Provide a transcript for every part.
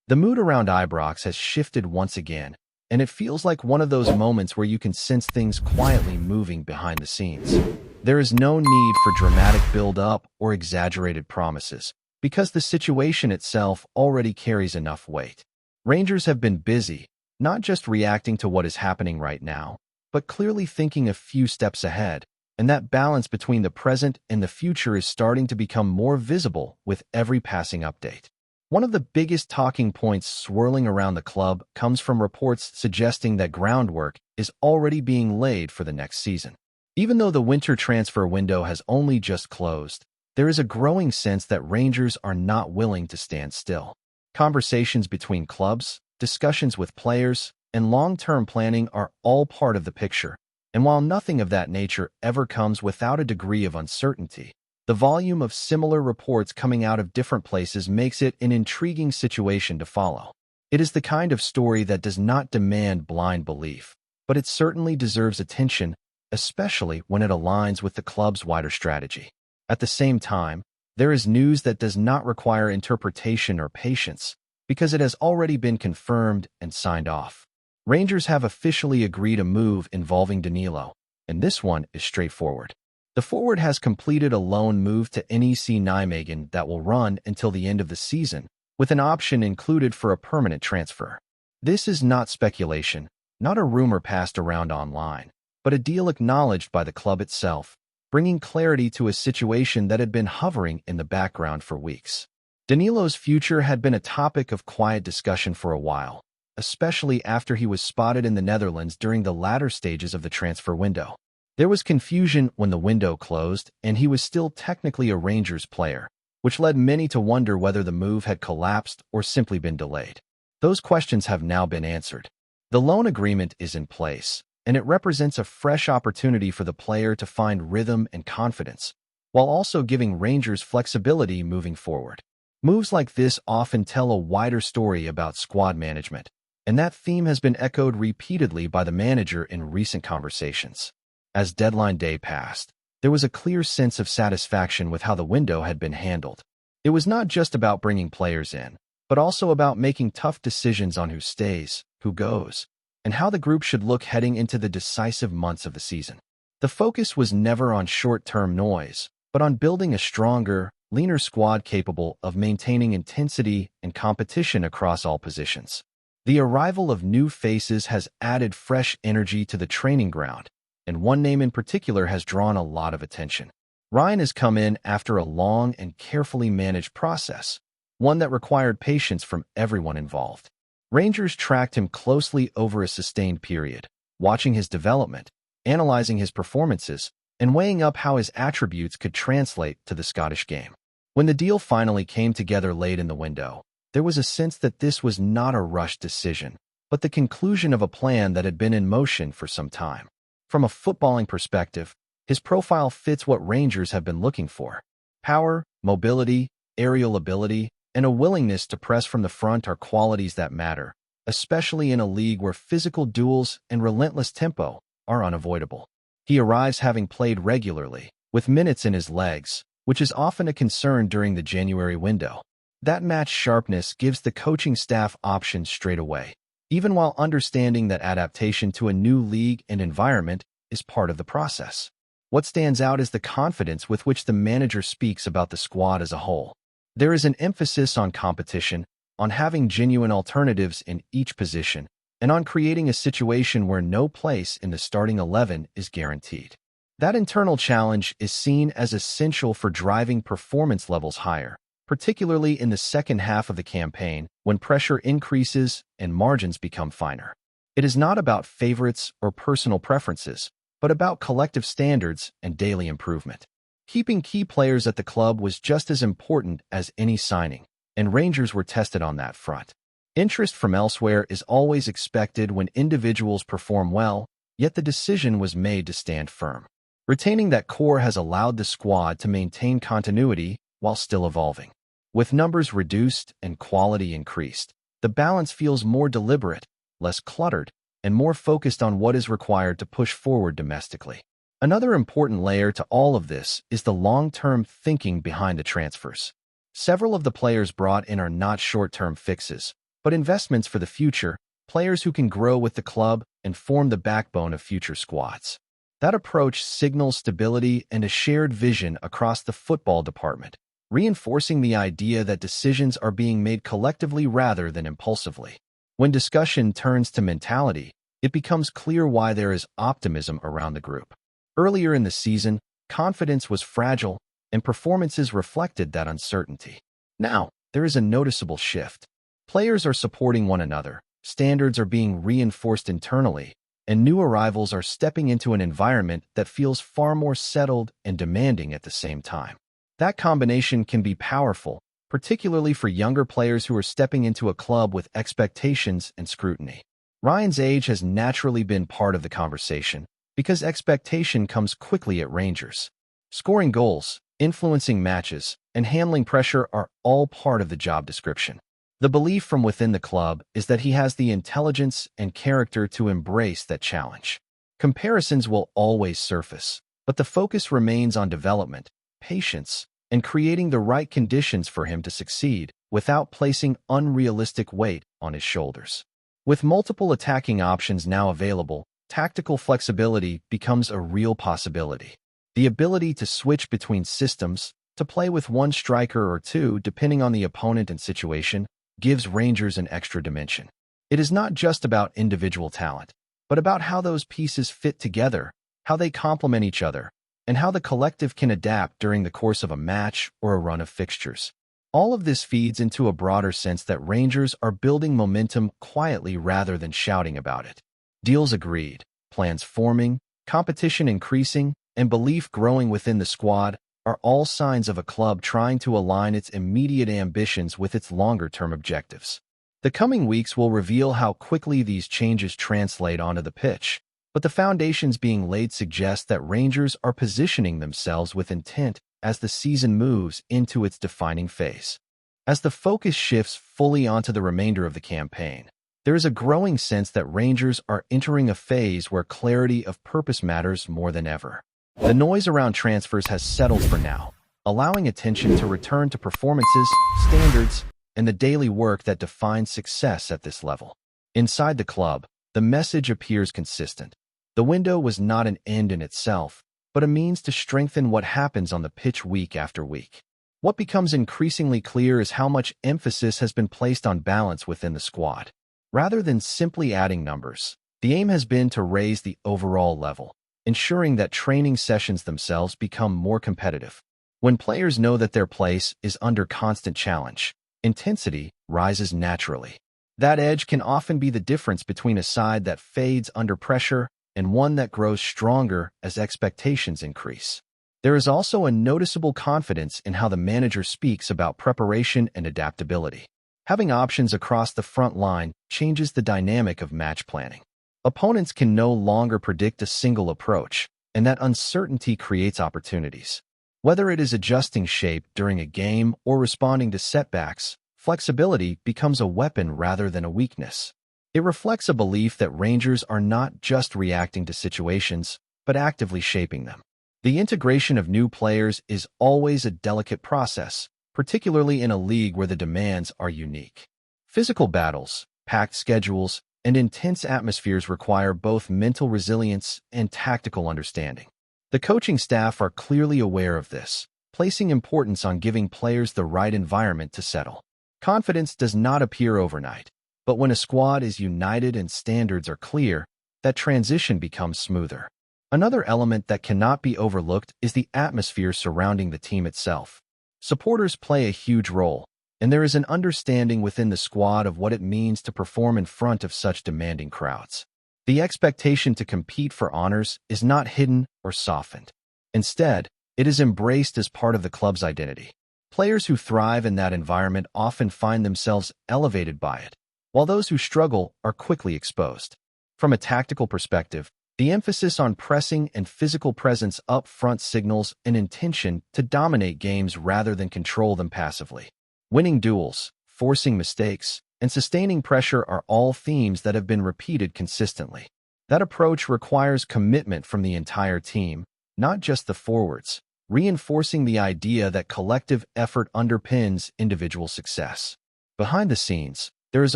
The mood around Ibrox has shifted once again, and it feels like one of those moments where you can sense things quietly moving behind the scenes. There is no need for dramatic build-up or exaggerated promises, because the situation itself already carries enough weight. Rangers have been busy, not just reacting to what is happening right now, but clearly thinking a few steps ahead, and that balance between the present and the future is starting to become more visible with every passing update. One of the biggest talking points swirling around the club comes from reports suggesting that groundwork is already being laid for the next season. Even though the winter transfer window has only just closed, there is a growing sense that Rangers are not willing to stand still. Conversations between clubs, discussions with players, and long-term planning are all part of the picture, and while nothing of that nature ever comes without a degree of uncertainty, the volume of similar reports coming out of different places makes it an intriguing situation to follow. It is the kind of story that does not demand blind belief, but it certainly deserves attention, especially when it aligns with the club's wider strategy. At the same time, there is news that does not require interpretation or patience, because it has already been confirmed and signed off. Rangers have officially agreed a move involving Danilo, and this one is straightforward. The forward has completed a loan move to NEC Nijmegen that will run until the end of the season, with an option included for a permanent transfer. This is not speculation, not a rumor passed around online, but a deal acknowledged by the club itself, bringing clarity to a situation that had been hovering in the background for weeks. Danilo's future had been a topic of quiet discussion for a while, especially after he was spotted in the Netherlands during the latter stages of the transfer window. There was confusion when the window closed, and he was still technically a Rangers player, which led many to wonder whether the move had collapsed or simply been delayed. Those questions have now been answered. The loan agreement is in place, and it represents a fresh opportunity for the player to find rhythm and confidence, while also giving Rangers flexibility moving forward. Moves like this often tell a wider story about squad management, and that theme has been echoed repeatedly by the manager in recent conversations. As deadline day passed, there was a clear sense of satisfaction with how the window had been handled. It was not just about bringing players in, but also about making tough decisions on who stays, who goes, and how the group should look heading into the decisive months of the season. The focus was never on short-term noise, but on building a stronger, leaner squad capable of maintaining intensity and competition across all positions. The arrival of new faces has added fresh energy to the training ground, and one name in particular has drawn a lot of attention. Ryan has come in after a long and carefully managed process, one that required patience from everyone involved. Rangers tracked him closely over a sustained period, watching his development, analyzing his performances, and weighing up how his attributes could translate to the Scottish game. When the deal finally came together late in the window, there was a sense that this was not a rushed decision, but the conclusion of a plan that had been in motion for some time. From a footballing perspective, his profile fits what Rangers have been looking for. Power, mobility, aerial ability, and a willingness to press from the front are qualities that matter, especially in a league where physical duels and relentless tempo are unavoidable. He arrives having played regularly, with minutes in his legs, which is often a concern during the January window. That match sharpness gives the coaching staff options straight away, even while understanding that adaptation to a new league and environment is part of the process. What stands out is the confidence with which the manager speaks about the squad as a whole. There is an emphasis on competition, on having genuine alternatives in each position, and on creating a situation where no place in the starting 11 is guaranteed. That internal challenge is seen as essential for driving performance levels higher, particularly in the second half of the campaign when pressure increases and margins become finer. It is not about favorites or personal preferences, but about collective standards and daily improvement. Keeping key players at the club was just as important as any signing, and Rangers were tested on that front. Interest from elsewhere is always expected when individuals perform well, yet the decision was made to stand firm. Retaining that core has allowed the squad to maintain continuity while still evolving. With numbers reduced and quality increased, the balance feels more deliberate, less cluttered, and more focused on what is required to push forward domestically. Another important layer to all of this is the long-term thinking behind the transfers. Several of the players brought in are not short-term fixes, but investments for the future, players who can grow with the club and form the backbone of future squads. That approach signals stability and a shared vision across the football department, reinforcing the idea that decisions are being made collectively rather than impulsively. When discussion turns to mentality, it becomes clear why there is optimism around the group. Earlier in the season, confidence was fragile, and performances reflected that uncertainty. Now, there is a noticeable shift. Players are supporting one another, standards are being reinforced internally, and new arrivals are stepping into an environment that feels far more settled and demanding at the same time. That combination can be powerful, particularly for younger players who are stepping into a club with expectations and scrutiny. Ryan's age has naturally been part of the conversation, because expectation comes quickly at Rangers. Scoring goals, influencing matches, and handling pressure are all part of the job description. The belief from within the club is that he has the intelligence and character to embrace that challenge. Comparisons will always surface, but the focus remains on development, patience, and creating the right conditions for him to succeed without placing unrealistic weight on his shoulders. With multiple attacking options now available, tactical flexibility becomes a real possibility. The ability to switch between systems, to play with one striker or two depending on the opponent and situation, gives Rangers an extra dimension. It is not just about individual talent, but about how those pieces fit together, how they complement each other, and how the collective can adapt during the course of a match or a run of fixtures. All of this feeds into a broader sense that Rangers are building momentum quietly rather than shouting about it. Deals agreed, plans forming, competition increasing, and belief growing within the squad are all signs of a club trying to align its immediate ambitions with its longer-term objectives. The coming weeks will reveal how quickly these changes translate onto the pitch, but the foundations being laid suggest that Rangers are positioning themselves with intent as the season moves into its defining phase. As the focus shifts fully onto the remainder of the campaign, there is a growing sense that Rangers are entering a phase where clarity of purpose matters more than ever. The noise around transfers has settled for now, allowing attention to return to performances, standards, and the daily work that defines success at this level. Inside the club, the message appears consistent. The window was not an end in itself, but a means to strengthen what happens on the pitch week after week. What becomes increasingly clear is how much emphasis has been placed on balance within the squad. Rather than simply adding numbers, the aim has been to raise the overall level, ensuring that training sessions themselves become more competitive. When players know that their place is under constant challenge, intensity rises naturally. That edge can often be the difference between a side that fades under pressure and one that grows stronger as expectations increase. There is also a noticeable confidence in how the manager speaks about preparation and adaptability. Having options across the front line changes the dynamic of match planning. Opponents can no longer predict a single approach, and that uncertainty creates opportunities. Whether it is adjusting shape during a game or responding to setbacks, flexibility becomes a weapon rather than a weakness. It reflects a belief that Rangers are not just reacting to situations, but actively shaping them. The integration of new players is always a delicate process, particularly in a league where the demands are unique. Physical battles, packed schedules, and intense atmospheres require both mental resilience and tactical understanding. The coaching staff are clearly aware of this, placing importance on giving players the right environment to settle. Confidence does not appear overnight, but when a squad is united and standards are clear, that transition becomes smoother. Another element that cannot be overlooked is the atmosphere surrounding the team itself. Supporters play a huge role, and there is an understanding within the squad of what it means to perform in front of such demanding crowds. The expectation to compete for honors is not hidden or softened. Instead, it is embraced as part of the club's identity. Players who thrive in that environment often find themselves elevated by it, while those who struggle are quickly exposed. From a tactical perspective, the emphasis on pressing and physical presence up front signals an intention to dominate games rather than control them passively. Winning duels, forcing mistakes, and sustaining pressure are all themes that have been repeated consistently. That approach requires commitment from the entire team, not just the forwards, reinforcing the idea that collective effort underpins individual success. Behind the scenes, there is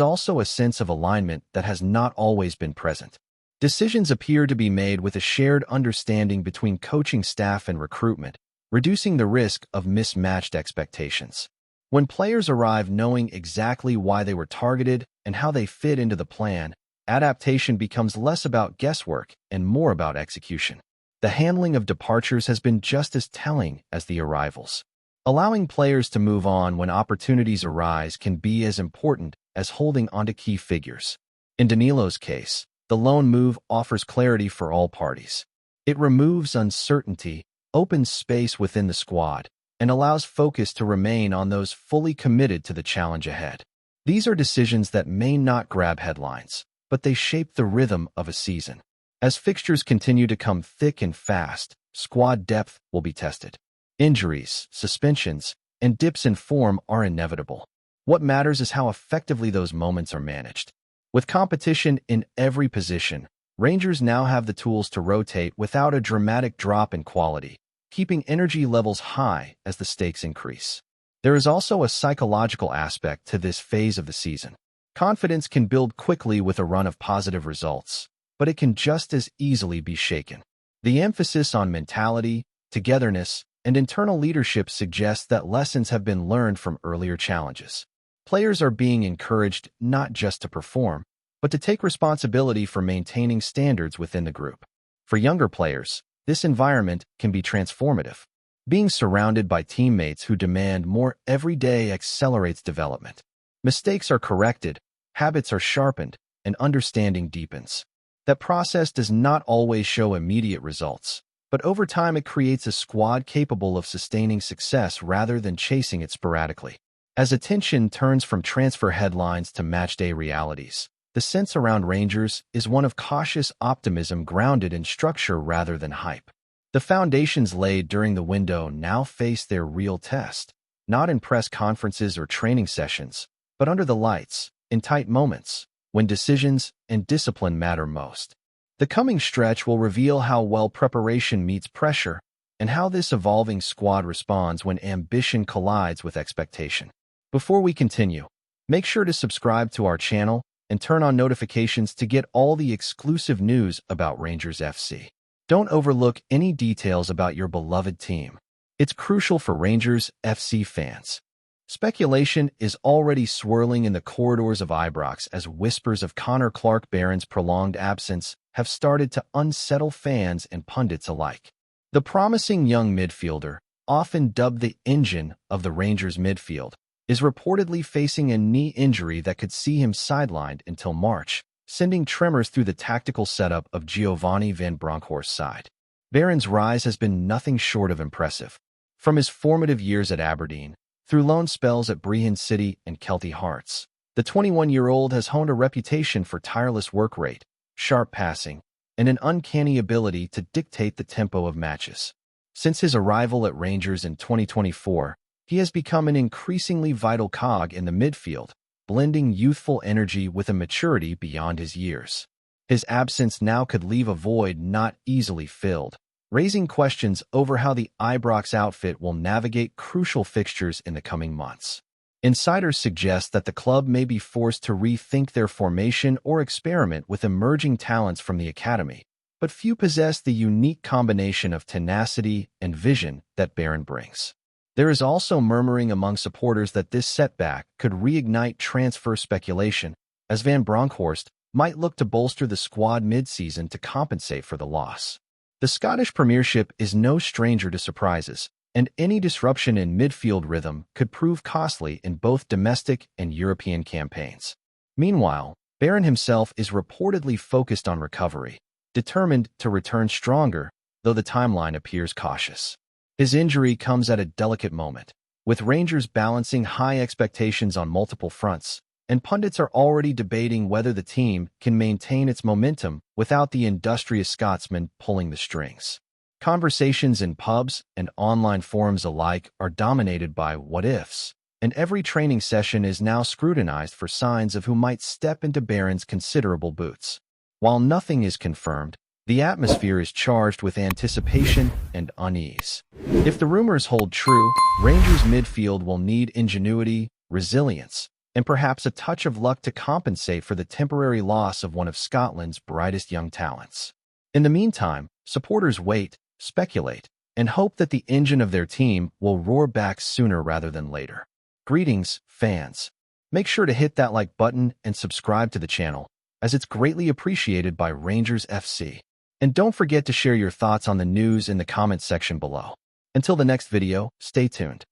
also a sense of alignment that has not always been present. Decisions appear to be made with a shared understanding between coaching staff and recruitment, reducing the risk of mismatched expectations. When players arrive knowing exactly why they were targeted and how they fit into the plan, adaptation becomes less about guesswork and more about execution. The handling of departures has been just as telling as the arrivals. Allowing players to move on when opportunities arise can be as important as holding onto key figures. In Danilo's case, the loan move offers clarity for all parties. It removes uncertainty, opens space within the squad, and allows focus to remain on those fully committed to the challenge ahead. These are decisions that may not grab headlines, but they shape the rhythm of a season. As fixtures continue to come thick and fast, squad depth will be tested. Injuries, suspensions, and dips in form are inevitable. What matters is how effectively those moments are managed. With competition in every position, Rangers now have the tools to rotate without a dramatic drop in quality, keeping energy levels high as the stakes increase. There is also a psychological aspect to this phase of the season. Confidence can build quickly with a run of positive results, but it can just as easily be shaken. The emphasis on mentality, togetherness, and internal leadership suggests that lessons have been learned from earlier challenges. Players are being encouraged not just to perform, but to take responsibility for maintaining standards within the group. For younger players, this environment can be transformative. Being surrounded by teammates who demand more every day accelerates development. Mistakes are corrected, habits are sharpened, and understanding deepens. That process does not always show immediate results, but over time it creates a squad capable of sustaining success rather than chasing it sporadically. As attention turns from transfer headlines to matchday realities, the sense around Rangers is one of cautious optimism grounded in structure rather than hype. The foundations laid during the window now face their real test, not in press conferences or training sessions, but under the lights, in tight moments, when decisions and discipline matter most. The coming stretch will reveal how well preparation meets pressure and how this evolving squad responds when ambition collides with expectation. Before we continue, make sure to subscribe to our channel and turn on notifications to get all the exclusive news about Rangers FC. Don't overlook any details about your beloved team. It's crucial for Rangers FC fans. Speculation is already swirling in the corridors of Ibrox as whispers of Connor Clark-Barron's prolonged absence have started to unsettle fans and pundits alike. The promising young midfielder, often dubbed the engine of the Rangers midfield, is reportedly facing a knee injury that could see him sidelined until March, sending tremors through the tactical setup of Giovanni van Bronckhorst's side. Barron's rise has been nothing short of impressive. From his formative years at Aberdeen, through loan spells at Brehon City and Kelty Hearts, the 21-year-old has honed a reputation for tireless work rate, sharp passing, and an uncanny ability to dictate the tempo of matches. Since his arrival at Rangers in 2024, he has become an increasingly vital cog in the midfield, blending youthful energy with a maturity beyond his years. His absence now could leave a void not easily filled, raising questions over how the Ibrox outfit will navigate crucial fixtures in the coming months. Insiders suggest that the club may be forced to rethink their formation or experiment with emerging talents from the academy, but few possess the unique combination of tenacity and vision that Barron brings. There is also murmuring among supporters that this setback could reignite transfer speculation, as Van Bronckhorst might look to bolster the squad mid-season to compensate for the loss. The Scottish Premiership is no stranger to surprises, and any disruption in midfield rhythm could prove costly in both domestic and European campaigns. Meanwhile, Barron himself is reportedly focused on recovery, determined to return stronger, though the timeline appears cautious. His injury comes at a delicate moment, with Rangers balancing high expectations on multiple fronts, and pundits are already debating whether the team can maintain its momentum without the industrious Scotsman pulling the strings. Conversations in pubs and online forums alike are dominated by what-ifs, and every training session is now scrutinized for signs of who might step into Barron's considerable boots. While nothing is confirmed, the atmosphere is charged with anticipation and unease. If the rumors hold true, Rangers midfield will need ingenuity, resilience, and perhaps a touch of luck to compensate for the temporary loss of one of Scotland's brightest young talents. In the meantime, supporters wait, speculate, and hope that the engine of their team will roar back sooner rather than later. Greetings, fans. Make sure to hit that like button and subscribe to the channel, as it's greatly appreciated by Rangers FC. And don't forget to share your thoughts on the news in the comments section below. Until the next video, stay tuned.